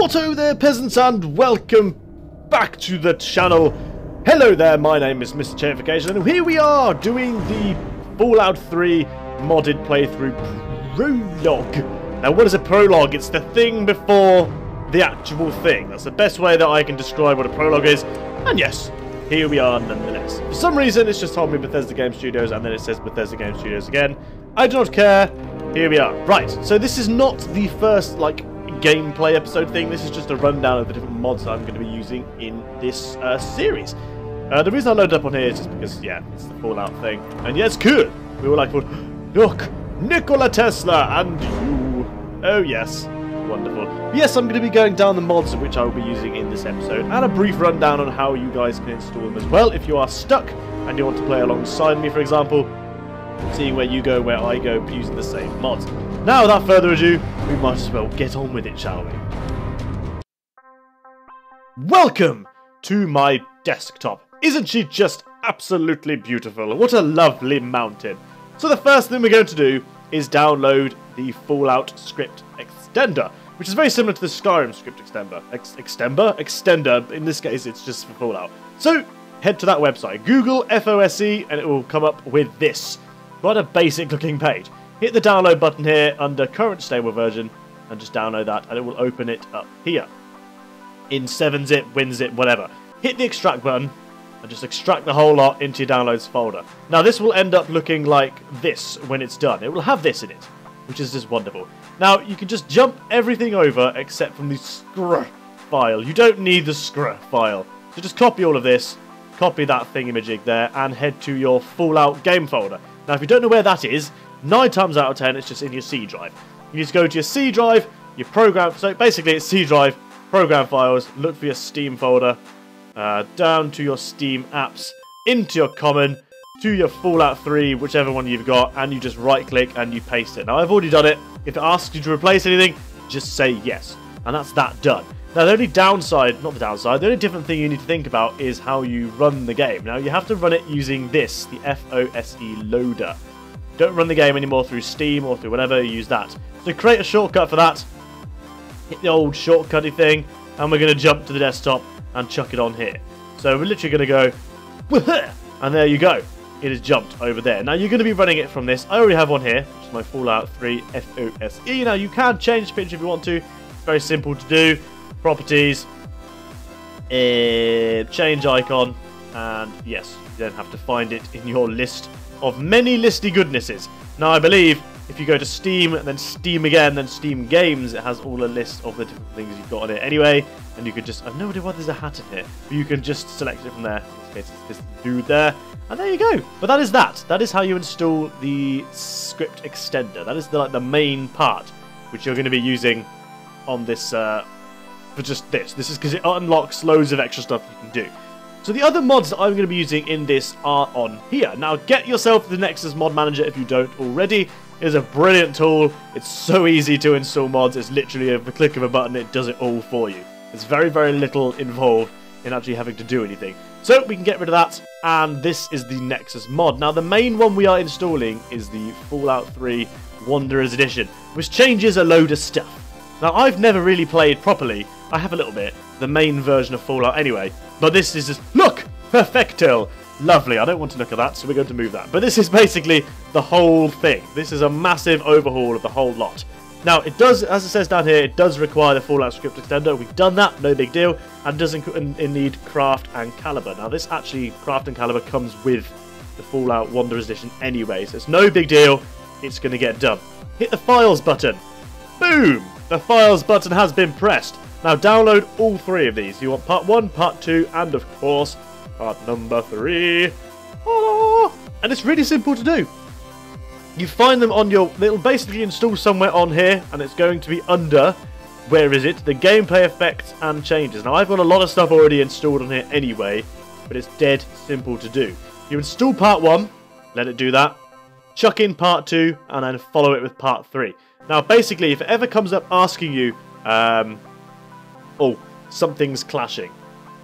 Whatto there, peasants, and welcome back to the channel. Hello there, my name is Mr. Chayification, and here we are doing the Fallout 3 modded playthrough Prologue. Now, what is a prologue? It's the thing before the actual thing. That's the best way that I can describe what a prologue is. And yes, here we are nonetheless. For some reason, it's just told me Bethesda Game Studios, and then it says Bethesda Game Studios again. I do not care. Here we are. Right, so this is not the first, gameplay episode thing. This is just a rundown of the different mods that I'm going to be using in this series. The reason I loaded up on here is just because, yeah, it's the Fallout thing. And yeah, it's cool. We were like, look, Nikola Tesla and you. Oh, yes. Wonderful. But yes, I'm going to be going down the mods which I will be using in this episode, and a brief rundown on how you guys can install them as well if you are stuck and you want to play alongside me, for example, seeing where you go, where I go, using the same mods. Now, without further ado, we might as well get on with it, shall we? Welcome to my desktop. Isn't she just absolutely beautiful? What a lovely mountain. So the first thing we're going to do is download the Fallout script extender, which is very similar to the Skyrim script extender. In this case, it's just for Fallout. So head to that website, Google FOSE, and it will come up with this. Quite a basic looking page. Hit the download button here under current stable version and just download that, and it will open it up here in 7-zip, WinZip, whatever. Hit the extract button and just extract the whole lot into your downloads folder. Now this will end up looking like this when it's done. It will have this in it, which is just wonderful. Now you can just jump everything over except from the scr file. You don't need the scr file. So just copy all of this, copy that thingamajig there, and head to your Fallout game folder. Now if you don't know where that is, 9 times out of 10 it's just in your C drive. You need to go to your C drive, your program, so basically it's C drive, program files, look for your Steam folder, down to your Steam apps, into your common, to your Fallout 3, whichever one you've got, and you just right click and you paste it. Now I've already done it. If it asks you to replace anything, just say yes. And that's that done. Now the only downside, not the downside, the only different thing you need to think about is how you run the game. Now you have to run it using this, the FOSE loader. Don't run the game anymore through Steam or through whatever, use that. So create a shortcut for that, hit the old shortcutty thing, and we're going to jump to the desktop and chuck it on here. So we're literally going to go, and there you go. It has jumped over there. Now you're going to be running it from this. I already have one here, which is my Fallout 3 FOSE. Now you can change the picture if you want to. It's very simple to do. Properties, change icon, and yes, you don't have to find it in your list of many listy goodnesses. Now I believe if you go to Steam, and then Steam again, then Steam Games, it has all a list of the different things you've got on it anyway, and you could just, I've no idea why there's a hat in here, but you can just select it from there. In this case it's this dude there, and there you go. But that is that. That is how you install the script extender. That is the main part, which you're going to be using on this, for just this. This is because it unlocks loads of extra stuff you can do. So the other mods that I'm going to be using in this are on here. Now get yourself the Nexus Mod Manager if you don't already. It is a brilliant tool. It's so easy to install mods. It's literally a click of a button. It does it all for you. There's very, very little involved in actually having to do anything. So we can get rid of that. And this is the Nexus mod. Now the main one we are installing is the Fallout 3 Wanderers Edition, which changes a load of stuff. Now I've never really played properly. I have a little bit. The main version of Fallout anyway. But this is just, look! Perfecto! Lovely. I don't want to look at that, so we're going to move that. But this is basically the whole thing. This is a massive overhaul of the whole lot. Now, it does, as it says down here, it does require the Fallout script extender. We've done that, no big deal. And doesn't need Craft and Caliber. Now, this actually, Craft and Caliber comes with the Fallout Wanderers Edition anyway, so it's no big deal. It's going to get done. Hit the Files button. Boom! The Files button has been pressed. Now download all 3 of these. You want part 1, part 2, and of course, part number 3. And it's really simple to do. You find them on your... It'll basically install somewhere on here, and it's going to be under, where is it? The gameplay effects and changes. Now I've got a lot of stuff already installed on here anyway, but it's dead simple to do. You install part 1, let it do that. Chuck in part 2, and then follow it with part 3. Now basically, if it ever comes up asking you... oh, something's clashing.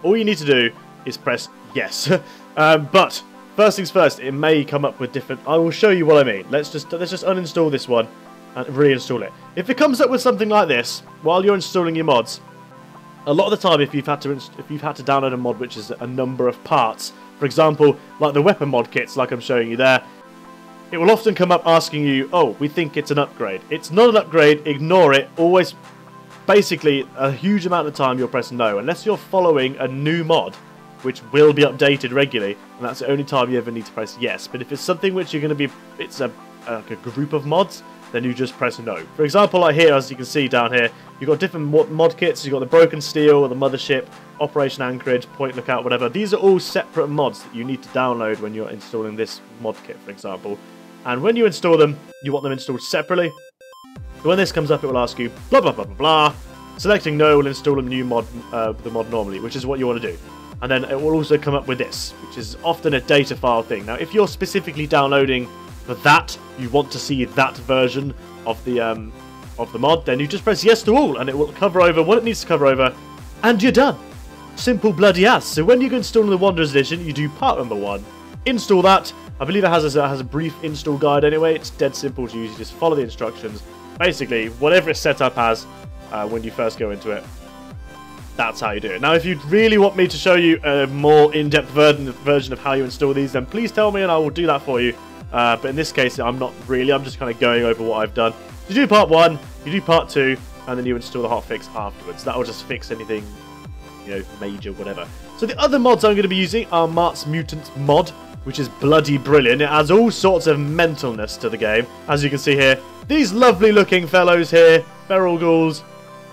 All you need to do is press yes. But first things first, it may come up with different. I will show you what I mean. Let's just uninstall this one and reinstall it. If it comes up with something like this while you're installing your mods, A lot of the time, if you've had to download a mod which is a number of parts, for example, like the weapon mod kits, like I'm showing you there, it will often come up asking you, oh, we think it's an upgrade. It's not an upgrade, ignore it. Always, basically, a huge amount of time you'll press no, unless you're following a new mod, which will be updated regularly, and that's the only time you ever need to press yes. But if it's something which you're going to be, it's like a group of mods, then you just press no. For example, like here, as you can see down here, you've got different mod kits. You've got the Broken Steel, the Mothership, Operation Anchorage, Point Lookout, whatever. These are all separate mods that you need to download when you're installing this mod kit, for example. And when you install them, you want them installed separately. So when this comes up, it will ask you, blah, blah, blah, blah, blah. Selecting no will install a new mod, the mod normally, which is what you want to do. And then it will also come up with this, which is often a data file thing. Now, if you're specifically downloading for that, you want to see that version of the mod, then you just press yes to all, and it will cover over what it needs to cover over, and you're done. Simple bloody ass. So when you go install the Wanderers Edition, you do part number 1, install that. I believe it has a brief install guide anyway. It's dead simple to use. You just follow the instructions. Basically, whatever it's set up as when you first go into it, that's how you do it. Now, if you really want me to show you a more in-depth version of how you install these, then please tell me and I will do that for you. But in this case, I'm not really. I'm just kind of going over what I've done. You do part 1, you do part 2, and then you install the hotfix afterwards. That will just fix anything, you know, major, whatever. So the other mods I'm going to be using are Mart's Mutant mod, which is bloody brilliant. It adds all sorts of mentalness to the game. As you can see here, these lovely looking fellows here, feral ghouls,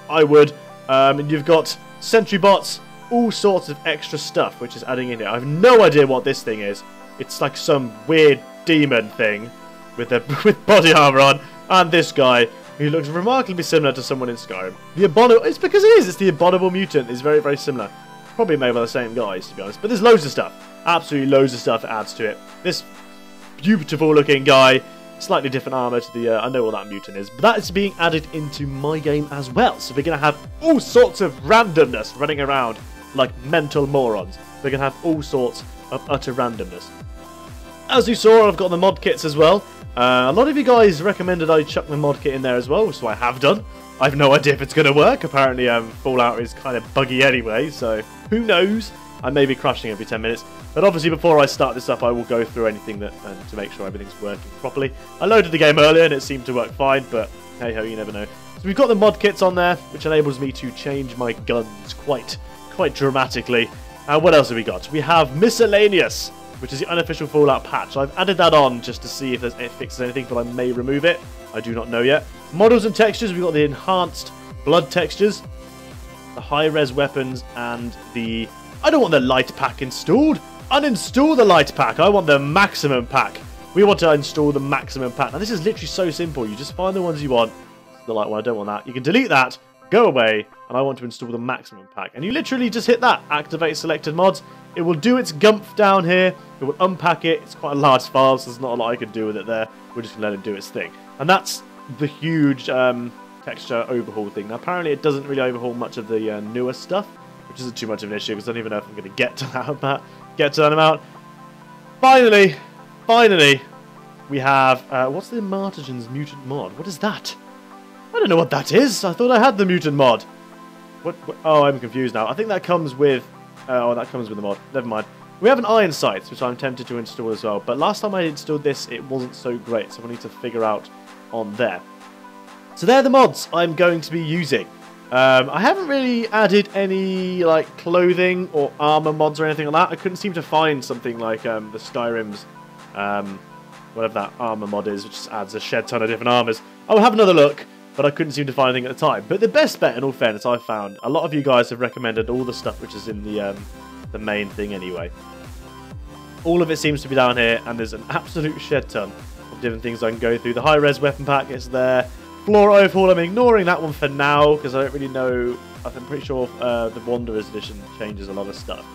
I would. And you've got sentry bots, all sorts of extra stuff, which is adding in here. I have no idea what this thing is. It's like some weird demon thing with body armor on, and this guy who looks remarkably similar to someone in Skyrim. The Abominable, it's because it is. It's the Abominable Mutant. It's very, very similar. Probably made by the same guys, to be honest. But there's loads of stuff. Absolutely loads of stuff it adds to it. This beautiful looking guy, slightly different armor to the, I know what that mutant is, but that is being added into my game as well. So we're going to have all sorts of randomness running around like mental morons. We're going to have all sorts of utter randomness. As you saw, I've got the mod kits as well. A lot of you guys recommended I chuck the mod kit in there as well, so I have done. I have no idea if it's going to work. Apparently, Fallout is kind of buggy anyway, so who knows? I may be crashing every 10 minutes. But obviously, before I start this up, I will go through anything that to make sure everything's working properly. I loaded the game earlier and it seemed to work fine, but hey-ho, you never know. So we've got the mod kits on there, which enables me to change my guns quite dramatically. What else have we got? We have Miscellaneous, which is the unofficial Fallout patch. I've added that on just to see if it fixes anything, but I may remove it. I do not know yet. Models and textures, we've got the enhanced blood textures, the high-res weapons, and the... I don't want the light pack installed. Uninstall the light pack. I want the maximum pack. We want to install the maximum pack. Now, this is literally so simple. You just find the ones you want. The light one, I don't want that. You can delete that, go away, and I want to install the maximum pack. And you literally just hit that. Activate selected mods. It will do its gumph down here. It will unpack it. It's quite a large file, so there's not a lot I can do with it there. We're just going to let it do its thing. And that's the huge texture overhaul thing. Now, apparently it doesn't really overhaul much of the newer stuff, which isn't too much of an issue, because I don't even know if I'm going to get to that amount. Finally, we have, what's the Martigan's Mutant mod? What is that? I don't know what that is. I thought I had the Mutant mod. What? Oh, I'm confused now. I think that comes with, that comes with the mod. Never mind. We have an Iron Sights, which I'm tempted to install as well. But last time I installed this, it wasn't so great, so I need to figure out on there. So they're the mods I'm going to be using. I haven't really added any like clothing or armor mods or anything like that. I couldn't seem to find something like the Skyrim's whatever that armor mod is, which just adds a shed ton of different armors. I'll have another look, but I couldn't seem to find anything at the time. But the best bet, in all fairness, I found, a lot of you guys have recommended all the stuff which is in the main thing anyway. All of it seems to be down here, and there's an absolute shed ton of different things I can go through. The high-res weapon pack is there. Floor overhaul, I'm ignoring that one for now, because I don't really know. I'm pretty sure the Wanderers Edition changes a lot of stuff.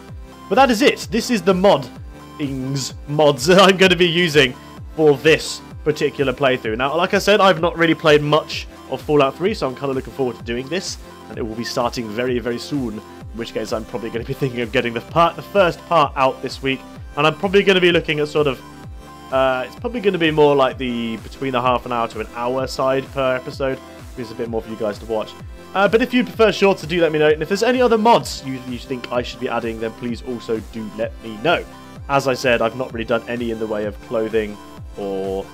But that is it. This is the mods that I'm going to be using for this particular playthrough. Now, like I said, I've not really played much of Fallout 3, so I'm kind of looking forward to doing this, and it will be starting very, very soon, in which case I'm probably going to be thinking of getting the first part out this week, and I'm probably going to be looking at sort of it's probably going to be more like between the half an hour to an hour side per episode, hopefully it's a bit more for you guys to watch. But if you prefer shorts, do let me know. And if there's any other mods you think I should be adding, then please also do let me know. As I said, I've not really done any in the way of clothing or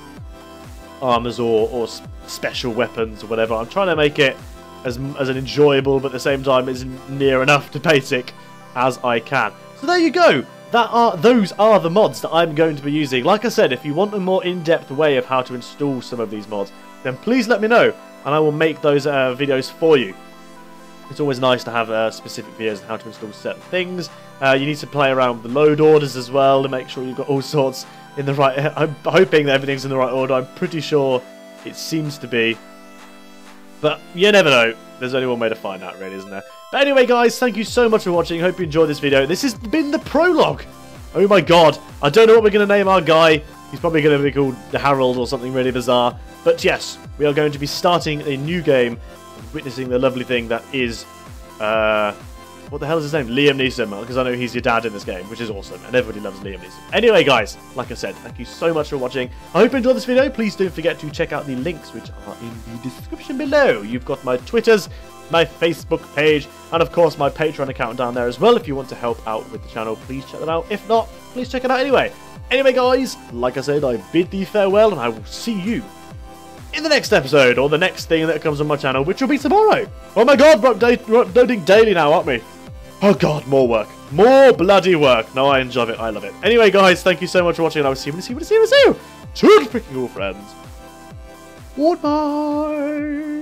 armors or special weapons or whatever. I'm trying to make it as an enjoyable, but at the same time as near enough to basic as I can. So there you go. Those are the mods that I'm going to be using. Like I said, if you want a more in-depth way of how to install some of these mods, then please let me know, and I will make those videos for you. It's always nice to have specific videos on how to install certain things. You need to play around with the load orders as well to make sure you've got all sorts in the right... I'm hoping that everything's in the right order. I'm pretty sure it seems to be. But you never know. There's only one way to find out, really, isn't there? But anyway, guys, thank you so much for watching. Hope you enjoyed this video. This has been the prologue. Oh my god. I don't know what we're going to name our guy. He's probably going to be called Harold or something really bizarre. But yes, we are going to be starting a new game, witnessing the lovely thing that is... what the hell is his name? Liam Neeson, because I know he's your dad in this game, which is awesome, and everybody loves Liam Neeson. Anyway, guys, like I said, thank you so much for watching. I hope you enjoyed this video. Please don't forget to check out the links, which are in the description below. You've got my Twitters, my Facebook page, and of course my Patreon account down there as well. If you want to help out with the channel, please check that out. If not, please check it out anyway. Anyway, guys, like I said, I bid thee farewell, and I will see you in the next episode, or the next thing that comes on my channel, which will be tomorrow. Oh my god, we're uploading daily now, aren't we? Oh god, more work. More bloody work. No, I enjoy it. I love it. Anyway, guys, thank you so much for watching, and I will see you. Two freaking cool friends. Goodbye.